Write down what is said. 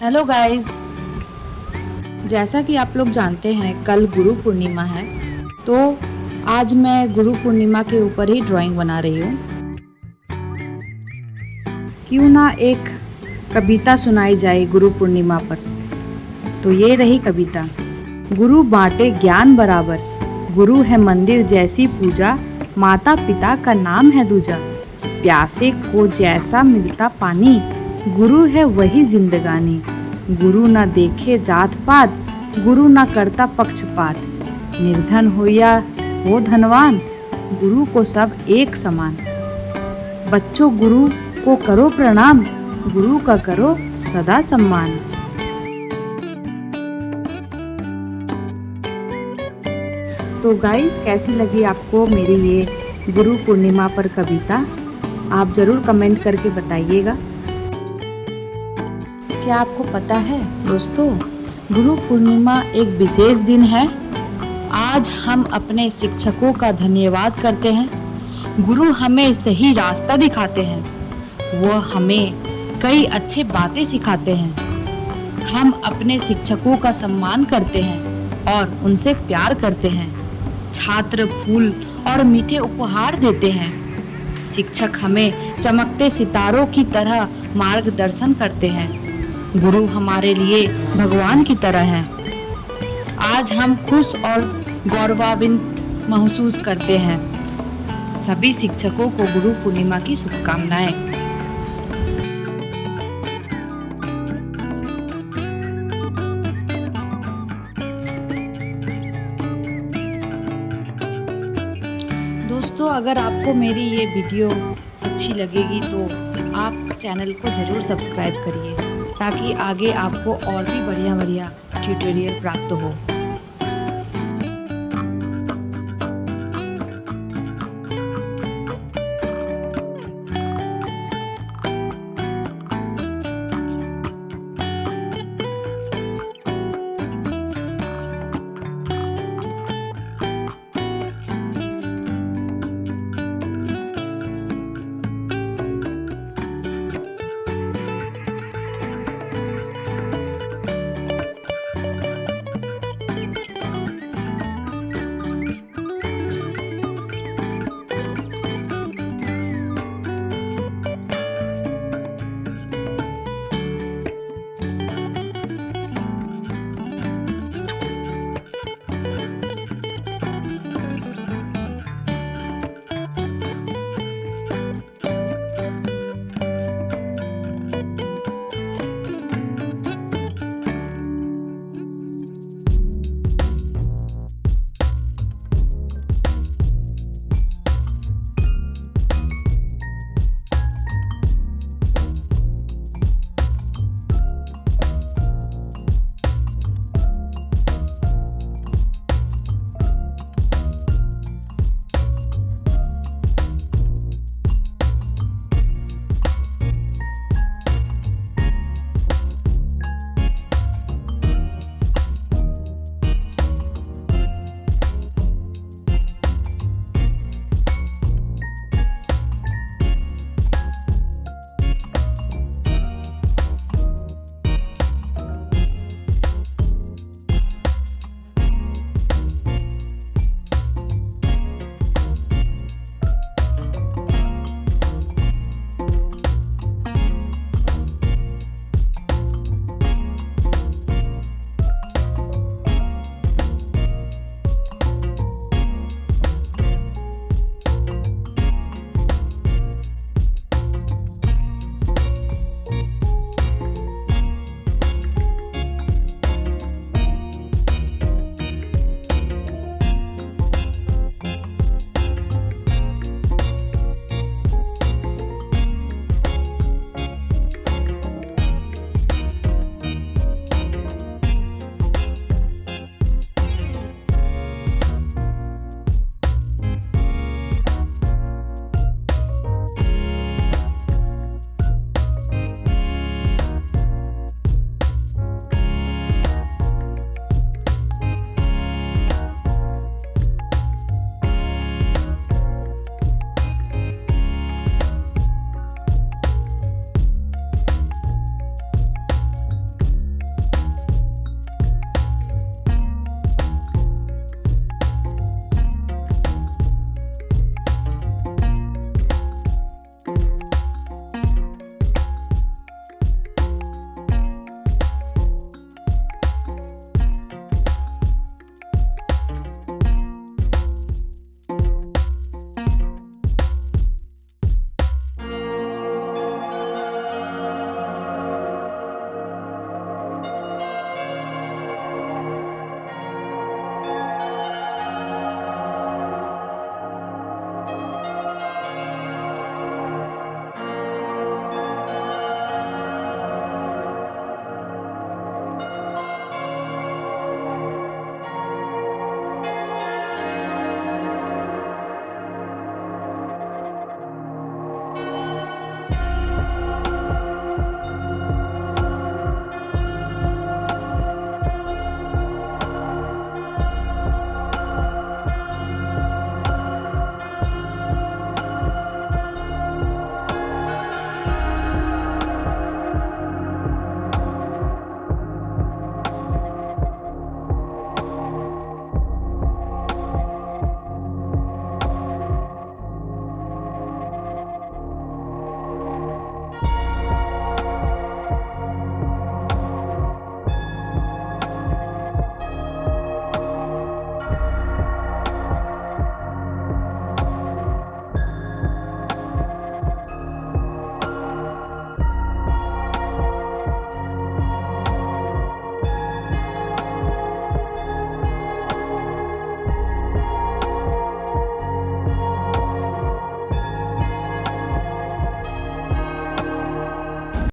Hello guys, जैसा कि आप लोग जानते हैं कल गुरु पूर्णिमा है, तो आज मैं गुरु पूर्णिमा के ऊपर ही ड्राइंग बना रही हूँ। क्यों ना एक कविता सुनाई जाए गुरु पूर्णिमा पर। तो ये रही कविता। गुरु बांटे ज्ञान बराबर, गुरु है मंदिर जैसी पूजा, माता पिता का नाम है दूजा। प्यासे को जैसा मिलता पानी, गुरु है वही जिंदगानी। गुरु ना देखे जात पात, गुरु ना करता पक्षपात। निर्धन हो या हो धनवान, गुरु को सब एक समान। बच्चों गुरु को करो प्रणाम, गुरु का करो सदा सम्मान। तो गाइस, कैसी लगी आपको मेरी ये गुरु पूर्णिमा पर कविता? आप ज़रूर कमेंट करके बताइएगा। क्या आपको पता है दोस्तों, गुरु पूर्णिमा एक विशेष दिन है। आज हम अपने शिक्षकों का धन्यवाद करते हैं। गुरु हमें सही रास्ता दिखाते हैं, वह हमें कई अच्छे बातें सिखाते हैं। हम अपने शिक्षकों का सम्मान करते हैं और उनसे प्यार करते हैं। छात्र फूल और मीठे उपहार देते हैं। शिक्षक हमें चमकते सितारों की तरह मार्गदर्शन करते हैं। गुरु हमारे लिए भगवान की तरह हैं। आज हम खुश और गौरवान्वित महसूस करते हैं। सभी शिक्षकों को गुरु पूर्णिमा की शुभकामनाएं। दोस्तों, अगर आपको मेरी ये वीडियो अच्छी लगेगी तो आप चैनल को ज़रूर सब्सक्राइब करिए, ताकि आगे आपको और भी बढ़िया ट्यूटोरियल प्राप्त हो।